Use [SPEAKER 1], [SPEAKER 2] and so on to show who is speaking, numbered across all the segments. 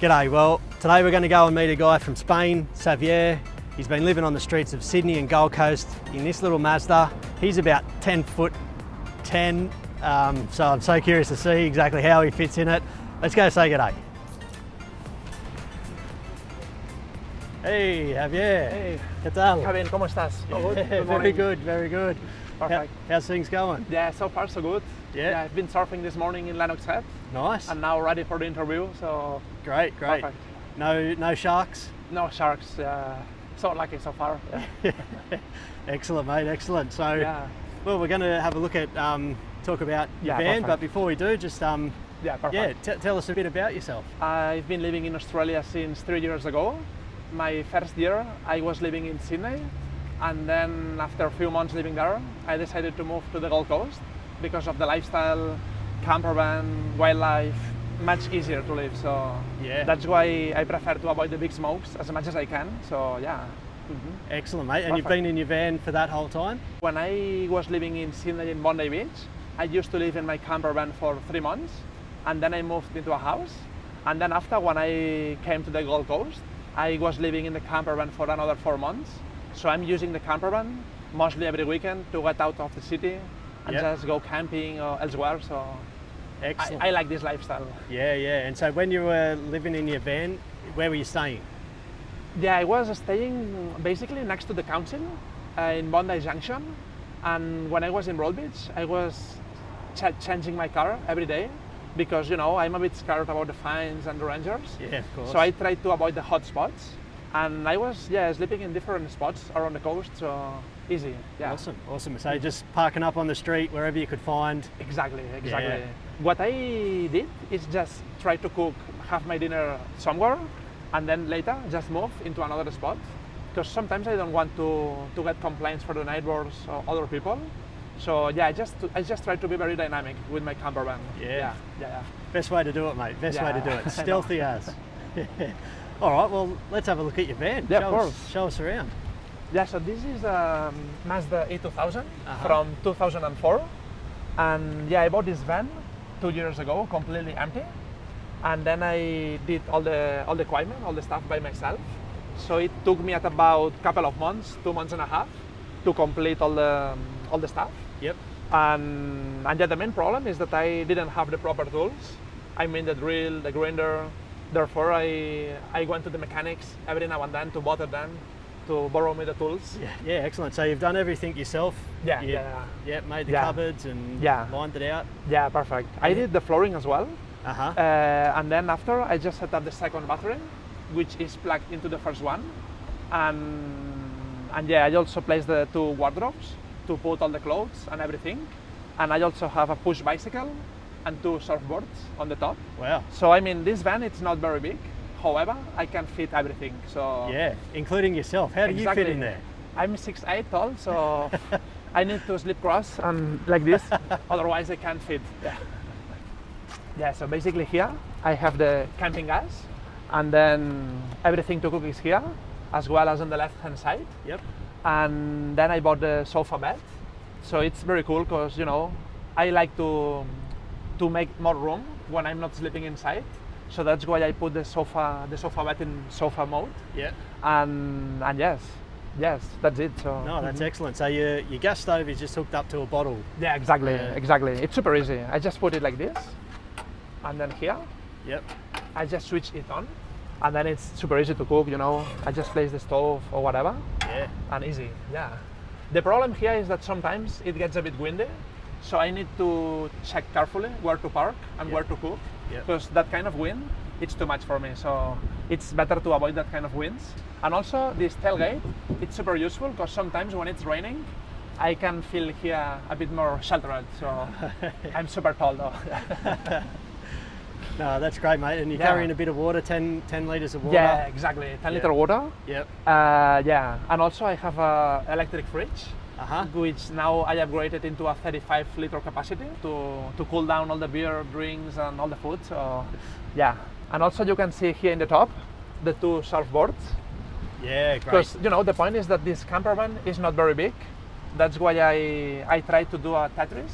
[SPEAKER 1] G'day, well today we're going to go and meet a guy from Spain, Xavier. He's been living on the streets of Sydney and Gold Coast in this little Mazda. He's about 10 foot 10, so I'm so curious to see exactly how he fits in it. Let's go say g'day. Hey Javier.
[SPEAKER 2] Hey,
[SPEAKER 1] ¿Qué tal?
[SPEAKER 2] Kevin, ¿cómo estás? All good? Good
[SPEAKER 1] Very
[SPEAKER 2] morning.
[SPEAKER 1] good, very good.
[SPEAKER 2] Perfect.
[SPEAKER 1] How's things going?
[SPEAKER 2] Yeah, so far so good.
[SPEAKER 1] Yeah.
[SPEAKER 2] I've been surfing this morning in Lennox Head
[SPEAKER 1] Nice.
[SPEAKER 2] and now ready for the interview, so
[SPEAKER 1] Great, great.
[SPEAKER 2] perfect.
[SPEAKER 1] No sharks?
[SPEAKER 2] No sharks, so lucky so far. Yeah.
[SPEAKER 1] Excellent, mate, excellent. So,
[SPEAKER 2] Yeah.
[SPEAKER 1] well, we're going to have a look at, talk about your
[SPEAKER 2] Yeah,
[SPEAKER 1] van,
[SPEAKER 2] perfect.
[SPEAKER 1] but before we do, just,
[SPEAKER 2] Yeah, perfect.
[SPEAKER 1] yeah, tell us a bit about yourself.
[SPEAKER 2] I've been living in Australia since 3 years ago. My first year I was living in Sydney, and then after a few months living there, I decided to move to the Gold Coast because of the lifestyle, camper van, wildlife, much easier to live. So
[SPEAKER 1] Yeah.
[SPEAKER 2] that's why I prefer to avoid the big smokes as much as I can. So yeah.
[SPEAKER 1] Excellent, mate. And you've
[SPEAKER 2] Perfect.
[SPEAKER 1] been in your van for that whole time?
[SPEAKER 2] When I was living in Sydney in Bondi Beach, I used to live in my camper van for 3 months, and then I moved into a house. And then after, when I came to the Gold Coast, I was living in the camper van for another 4 months. So I'm using the camper van mostly every weekend to get out of the city and
[SPEAKER 1] Yep.
[SPEAKER 2] just go camping or elsewhere. So
[SPEAKER 1] Excellent.
[SPEAKER 2] I like this lifestyle.
[SPEAKER 1] Yeah. And so when you were living in your van, where were you staying?
[SPEAKER 2] Yeah, I was staying basically next to the council in Bondi Junction, and when I was in Roll Beach, I was changing my car every day because I'm a bit scared about the fines and the rangers.
[SPEAKER 1] Yeah, of course.
[SPEAKER 2] So I tried to avoid the hot spots, and I was sleeping in different spots around the coast. So easy. Yeah.
[SPEAKER 1] Awesome. So just parking up on the street wherever you could find.
[SPEAKER 2] Exactly.
[SPEAKER 1] Yeah.
[SPEAKER 2] What I did is just try to have my dinner somewhere, and then later just move into another spot. Because sometimes I don't want to get complaints for the neighbors or other people. So yeah, I just try to be very dynamic with my camper van.
[SPEAKER 1] Yeah.
[SPEAKER 2] Yeah.
[SPEAKER 1] Best way to do it, mate. Best way to do
[SPEAKER 2] Yeah.
[SPEAKER 1] it. Stealthy as. All right, well, let's have a look at your van.
[SPEAKER 2] Yeah, of course.
[SPEAKER 1] Show us around.
[SPEAKER 2] Yeah, so this is Mazda E2000
[SPEAKER 1] Uh-huh.
[SPEAKER 2] from 2004. And yeah, I bought this van 2 years ago, completely empty. And then I did all the equipment, all the stuff by myself. So it took me at about a couple of months, 2 months and a half, to complete all the stuff.
[SPEAKER 1] Yep.
[SPEAKER 2] And yeah, the main problem is that I didn't have the proper tools. I mean the drill, the grinder. Therefore, I went to the mechanics every now and then to bother them to borrow me the tools.
[SPEAKER 1] Yeah, excellent. So you've done everything yourself?
[SPEAKER 2] Yeah,
[SPEAKER 1] You-
[SPEAKER 2] yeah.
[SPEAKER 1] Yeah, made the
[SPEAKER 2] Yeah.
[SPEAKER 1] cupboards and
[SPEAKER 2] Yeah.
[SPEAKER 1] lined it out?
[SPEAKER 2] Yeah, perfect. I did the flooring as well.
[SPEAKER 1] Uh-huh.
[SPEAKER 2] And then after, I just set up the second bathroom, which is plugged into the first one. And yeah, I also placed the 2 wardrobes to put all the clothes and everything. And I also have a push bicycle and 2 surfboards on the top.
[SPEAKER 1] Wow.
[SPEAKER 2] So I mean, this van, it's not very big. However, I can fit everything. So
[SPEAKER 1] Yeah, including yourself. How do you fit in there?
[SPEAKER 2] I'm 6'8" tall, so I need to sleep cross and like this. Otherwise, I can't fit. Yeah. So basically here I have the camping gas, and then everything to cook is here, as well as on the left-hand side.
[SPEAKER 1] Yep.
[SPEAKER 2] And then I bought the sofa bed. So it's very cool because I like to make more room when I'm not sleeping inside. So that's why I put the sofa bed in sofa mode.
[SPEAKER 1] Yeah.
[SPEAKER 2] And yes, that's it. So
[SPEAKER 1] No, that's excellent. So your gas stove is just hooked up to a bottle.
[SPEAKER 2] yeah, exactly.
[SPEAKER 1] Yeah.
[SPEAKER 2] It's super easy. I just put it like this, and then here
[SPEAKER 1] Yep.
[SPEAKER 2] I just switch it on, and then it's super easy to cook. I just place the stove or whatever,
[SPEAKER 1] Yeah.
[SPEAKER 2] and easy. Yeah. The problem here is that sometimes it gets a bit windy, so I need to check carefully where to park and where to cook,
[SPEAKER 1] Yep.
[SPEAKER 2] because that kind of wind, it's too much for me. So it's better to avoid that kind of winds. And also this tailgate, it's super useful because sometimes when it's raining, I can feel here a bit more sheltered. So I'm super tall though.
[SPEAKER 1] No, that's great, mate. And you're
[SPEAKER 2] Yeah.
[SPEAKER 1] carrying a bit of water, 10 litres of water.
[SPEAKER 2] Yeah, exactly. 10 liter water.
[SPEAKER 1] Yep.
[SPEAKER 2] Yeah, and also I have a electric fridge,
[SPEAKER 1] Uh-huh.
[SPEAKER 2] which now I upgraded into a 35 liter capacity to cool down all the beer, drinks, and all the food. So yeah, and also you can see here in the top the 2 surfboards.
[SPEAKER 1] Yeah, great.
[SPEAKER 2] Because the point is that this camper van is not very big. That's why I try to do a Tetris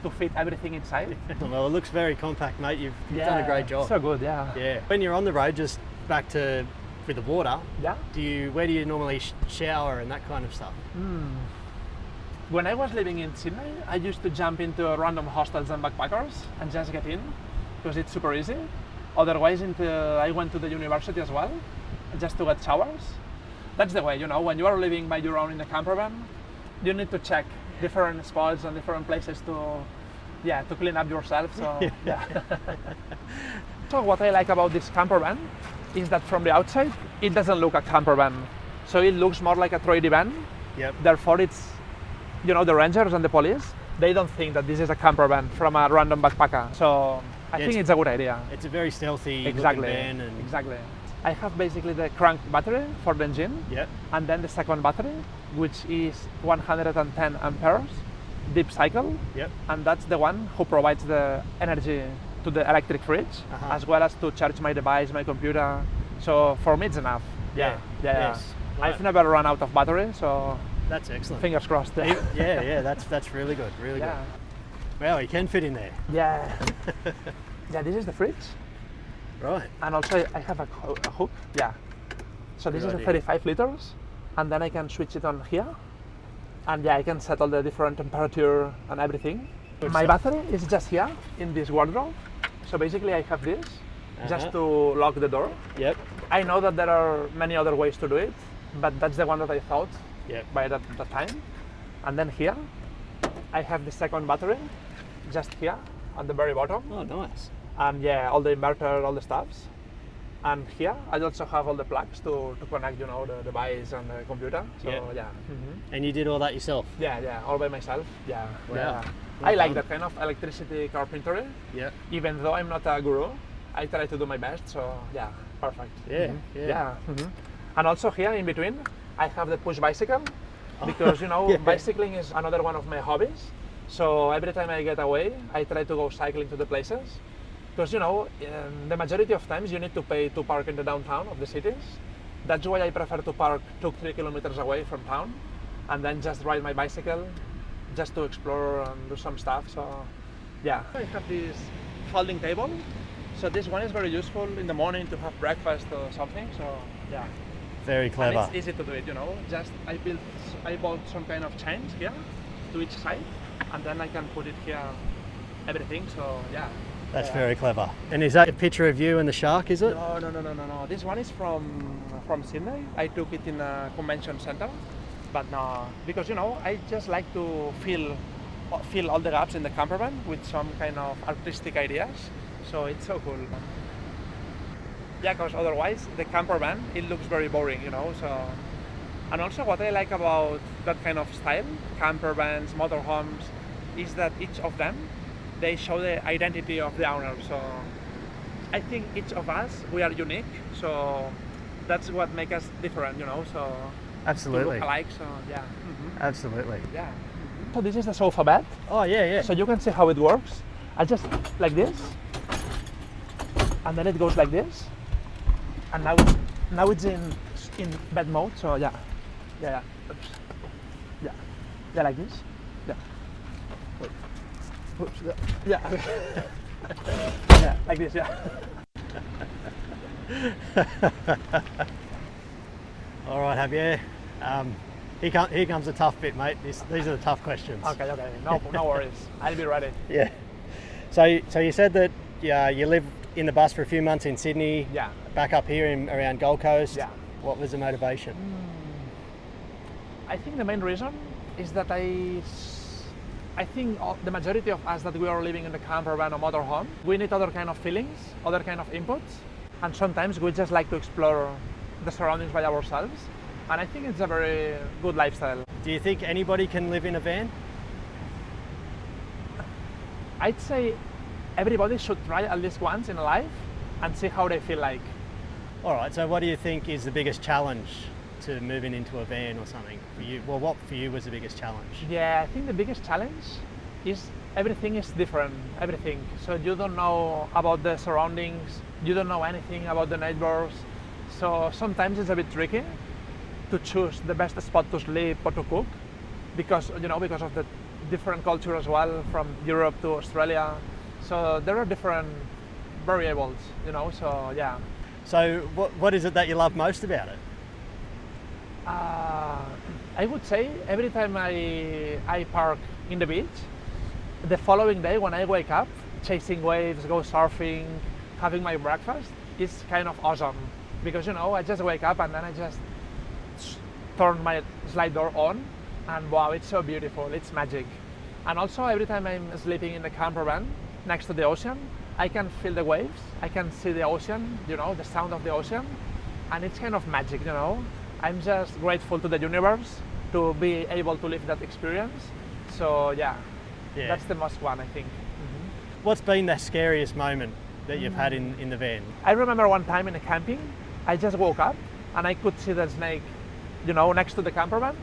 [SPEAKER 2] to fit everything inside.
[SPEAKER 1] Well, it looks very compact, mate. You've done a great job.
[SPEAKER 2] So good, yeah.
[SPEAKER 1] Yeah. When you're on the road, just back to with the water,
[SPEAKER 2] Yeah.
[SPEAKER 1] where do you normally shower and that kind of stuff?
[SPEAKER 2] When I was living in Sydney, I used to jump into random hostels and backpackers and just get in because it's super easy. Otherwise, I went to the university as well just to get showers. That's the way, you know, when you are living by your own in the camper van, you need to check different spots and different places to clean up yourself. So, yeah. So what I like about this camper van is that from the outside, it doesn't look a camper van. So it looks more like a tradie van.
[SPEAKER 1] Yep.
[SPEAKER 2] Therefore, it's, you know, the rangers and the police, they don't think that this is a camper van from a random backpacker. So I think it's a good idea.
[SPEAKER 1] It's a very stealthy
[SPEAKER 2] Exactly.
[SPEAKER 1] looking van. And
[SPEAKER 2] Exactly. I have basically the crank battery for the engine,
[SPEAKER 1] Yep.
[SPEAKER 2] and then the second battery, which is 110 amperes, deep cycle,
[SPEAKER 1] Yep.
[SPEAKER 2] and that's the one who provides the energy to the electric fridge,
[SPEAKER 1] Uh-huh.
[SPEAKER 2] as well as to charge my device, my computer. So for me, it's enough. Yeah.
[SPEAKER 1] Yes. Right.
[SPEAKER 2] I've never run out of battery, so
[SPEAKER 1] That's excellent.
[SPEAKER 2] fingers crossed.
[SPEAKER 1] Yeah, that's really good, really
[SPEAKER 2] Yeah.
[SPEAKER 1] good. Wow, you can fit in there.
[SPEAKER 2] Yeah. Yeah, this is the fridge.
[SPEAKER 1] Right.
[SPEAKER 2] And also I have a hook. Yeah. So this
[SPEAKER 1] Good
[SPEAKER 2] is
[SPEAKER 1] idea.
[SPEAKER 2] a 35 liters, and then I can switch it on here. And yeah, I can set all the different temperature and everything.
[SPEAKER 1] Good
[SPEAKER 2] My
[SPEAKER 1] stuff.
[SPEAKER 2] battery is just here in this wardrobe. So basically I have this just
[SPEAKER 1] Uh-huh.
[SPEAKER 2] to lock the door.
[SPEAKER 1] Yep.
[SPEAKER 2] I know that there are many other ways to do it, but that's the one that I thought
[SPEAKER 1] Yep.
[SPEAKER 2] by that time. And then here, I have the second battery, just here at the very bottom.
[SPEAKER 1] Oh, nice.
[SPEAKER 2] And yeah, all the inverter, all the stuffs. And here, I also have all the plugs to connect, you know, the device and the computer. So
[SPEAKER 1] Yeah.
[SPEAKER 2] yeah.
[SPEAKER 1] And you did all that yourself?
[SPEAKER 2] Yeah, all by myself. Yeah.
[SPEAKER 1] Wow.
[SPEAKER 2] Yeah.
[SPEAKER 1] Well
[SPEAKER 2] I like
[SPEAKER 1] done.
[SPEAKER 2] that kind of electricity carpentry.
[SPEAKER 1] Yep.
[SPEAKER 2] Even though I'm not a guru, I try to do my best. So yeah, perfect.
[SPEAKER 1] Yeah,
[SPEAKER 2] Yeah.
[SPEAKER 1] yeah.
[SPEAKER 2] And also here in between, I have the push bicycle because you know
[SPEAKER 1] Yeah.
[SPEAKER 2] bicycling is another one of my hobbies. So every time I get away, I try to go cycling to the places. Because you know, the majority of times you need to pay to park in the downtown of the cities. That's why I prefer to park 2-3 kilometers away from town, and then just ride my bicycle, just to explore and do some stuff. So yeah, I have this folding table. So this one is very useful in the morning to have breakfast or something. So yeah.
[SPEAKER 1] Very
[SPEAKER 2] And
[SPEAKER 1] clever.
[SPEAKER 2] it's easy to do it, you know. Just I bought some kind of chains here to each side, and then I can put it here, everything. So yeah.
[SPEAKER 1] That's
[SPEAKER 2] Yeah.
[SPEAKER 1] very clever. And is that a picture of you and the shark, is it?
[SPEAKER 2] No. This one is from Sydney. I took it in a convention center, but no, because you know I just like to fill all the gaps in the camper van with some kind of artistic ideas. So it's so cool. Yeah, because otherwise the camper van it looks very boring, you know. So, and also what I like about that kind of style, camper vans, motorhomes, is that each of them they show the identity of the owner. So I think each of us we are unique. So that's what makes us different, you know. So to
[SPEAKER 1] Absolutely.
[SPEAKER 2] look alike. So yeah.
[SPEAKER 1] Absolutely.
[SPEAKER 2] Yeah. So this is the sofa bed.
[SPEAKER 1] Oh, yeah.
[SPEAKER 2] So you can see how it works. I just like this, and then it goes like this, and now it's in bed mode. So yeah. Oops. Yeah, like this. Yeah. Wait. Oops. Yeah. Yeah, like this. Yeah.
[SPEAKER 1] All right, Javier. Here comes the tough bit, mate. These are the tough questions.
[SPEAKER 2] Okay. No worries. I'll be ready.
[SPEAKER 1] Yeah. So you said that you lived in the bus for a few months in Sydney.
[SPEAKER 2] Yeah.
[SPEAKER 1] Back up here around Gold Coast.
[SPEAKER 2] Yeah.
[SPEAKER 1] What was the motivation?
[SPEAKER 2] I think the main reason is that I think the majority of us that we are living in the camper van or motorhome, we need other kind of feelings, other kind of inputs, and sometimes we just like to explore the surroundings by ourselves. And I think it's a very good lifestyle.
[SPEAKER 1] Do you think anybody can live in a van?
[SPEAKER 2] I'd say everybody should try at least once in life and see how they feel like.
[SPEAKER 1] All right. So what do you think is the biggest challenge to moving into a van or something for you? Well, what for you was the biggest challenge?
[SPEAKER 2] Yeah, I think the biggest challenge is everything is different, everything. So you don't know about the surroundings, you don't know anything about the neighbors. So sometimes it's a bit tricky to choose the best spot to sleep or to cook because of the different culture as well, from Europe to Australia. So there are different variables, you know, so yeah.
[SPEAKER 1] So what is it that you love most about it?
[SPEAKER 2] I would say every time I park in the beach, the following day when I wake up, chasing waves, go surfing, having my breakfast, is kind of awesome. Because, you know, I just wake up and then I just turn my slide door on and wow, it's so beautiful, it's magic. And also every time I'm sleeping in the camper van next to the ocean, I can feel the waves, I can see the ocean, you know, the sound of the ocean, and it's kind of magic, you know. I'm just grateful to the universe to be able to live that experience. So yeah, that's the most one, I think.
[SPEAKER 1] What's been the scariest moment that you've had in the van?
[SPEAKER 2] I remember one time in a camping, I just woke up and I could see the snake, you know, next to the camper van,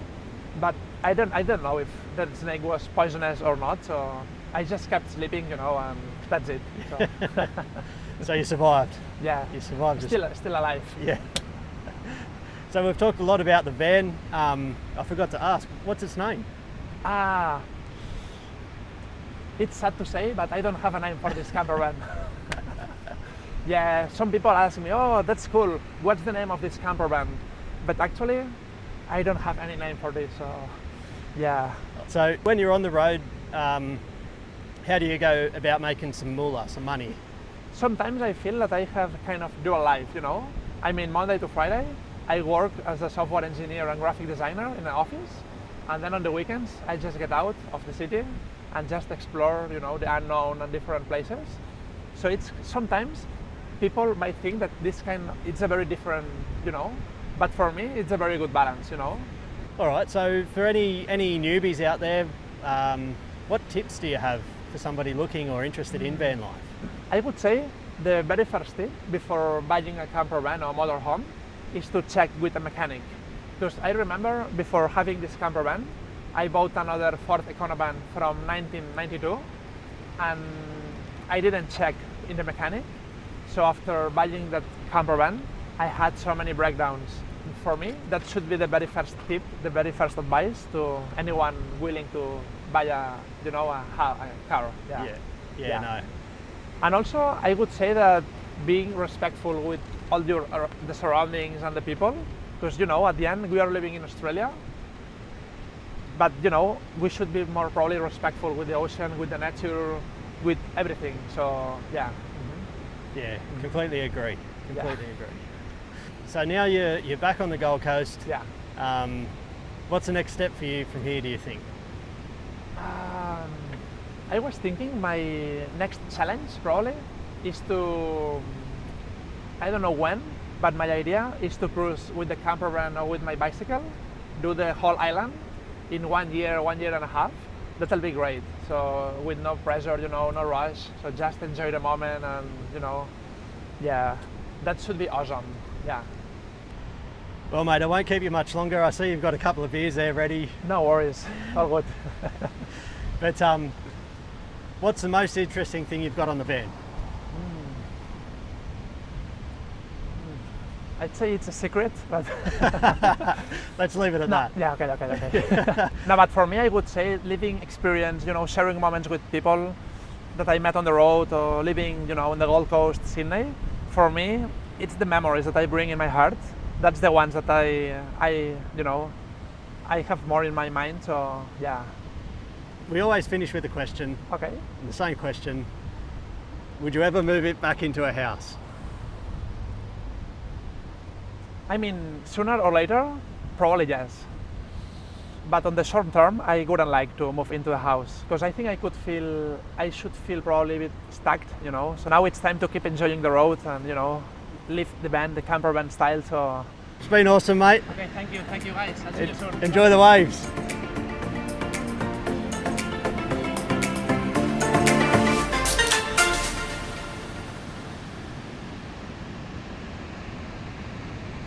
[SPEAKER 2] but I don't know if that snake was poisonous or not, so I just kept sleeping, you know, and that's it. So,
[SPEAKER 1] So you survived?
[SPEAKER 2] yeah,
[SPEAKER 1] You survived.
[SPEAKER 2] still alive.
[SPEAKER 1] Yeah. So we've talked a lot about the van. I forgot to ask, what's its name?
[SPEAKER 2] It's sad to say, but I don't have a name for this camper van. Yeah, some people ask me, oh, that's cool, what's the name of this camper van? But actually, I don't have any name for this, so yeah.
[SPEAKER 1] So when you're on the road, how do you go about making some moolah, some money?
[SPEAKER 2] Sometimes I feel that I have kind of dual life, you know? I mean, Monday to Friday, I work as a software engineer and graphic designer in an office, and then on the weekends, I just get out of the city and just explore, you know, the unknown and different places. So it's sometimes people might think that it's a very different, you know, but for me, it's a very good balance, you know.
[SPEAKER 1] All right, so for any newbies out there, what tips do you have for somebody looking or interested in van life?
[SPEAKER 2] I would say the very first tip before buying a camper van or motorhome is to check with a mechanic. Because I remember before having this camper van, I bought another Ford Econovan from 1992 and I didn't check in the mechanic. So after buying that camper van, I had so many breakdowns. For me, that should be the very first tip, the very first advice to anyone willing to buy a car.
[SPEAKER 1] Yeah, no.
[SPEAKER 2] And also, I would say that being respectful with all the surroundings and the people, because, you know, at the end we are living in Australia, but, you know, we should be more probably respectful with the ocean, with the nature, with everything. So yeah.
[SPEAKER 1] Yeah, completely agree. Completely agree. So now you're back on the Gold Coast.
[SPEAKER 2] Yeah.
[SPEAKER 1] What's the next step for you from here, do you think?
[SPEAKER 2] I was thinking my next challenge probably is to, I don't know when, but my idea is to cruise with the camper van or with my bicycle, do the whole island in 1 year, 1.5 years. That'll be great. So with no pressure, you know, no rush. So just enjoy the moment and, you know, yeah, that should be awesome. Yeah.
[SPEAKER 1] Well, mate, I won't keep you much longer. I see you've got a couple of beers there ready.
[SPEAKER 2] No worries, all good.
[SPEAKER 1] But what's the most interesting thing you've got on the van?
[SPEAKER 2] I'd say it's a secret, but
[SPEAKER 1] Let's leave it at that.
[SPEAKER 2] yeah, okay. No, but for me, I would say living experience, you know, sharing moments with people that I met on the road or living, you know, on the Gold Coast, Sydney. For me, it's the memories that I bring in my heart. That's the ones that I have more in my mind. So yeah.
[SPEAKER 1] We always finish with a question.
[SPEAKER 2] Okay.
[SPEAKER 1] The same question. Would you ever move it back into a house?
[SPEAKER 2] I mean, sooner or later, probably yes. But on the short term, I wouldn't like to move into a house because I think I should feel probably a bit stuck, you know. So now it's time to keep enjoying the road and, you know, live the camper van style. So
[SPEAKER 1] It's been awesome, mate.
[SPEAKER 2] okay, thank you guys. I'll see you soon.
[SPEAKER 1] Enjoy the waves.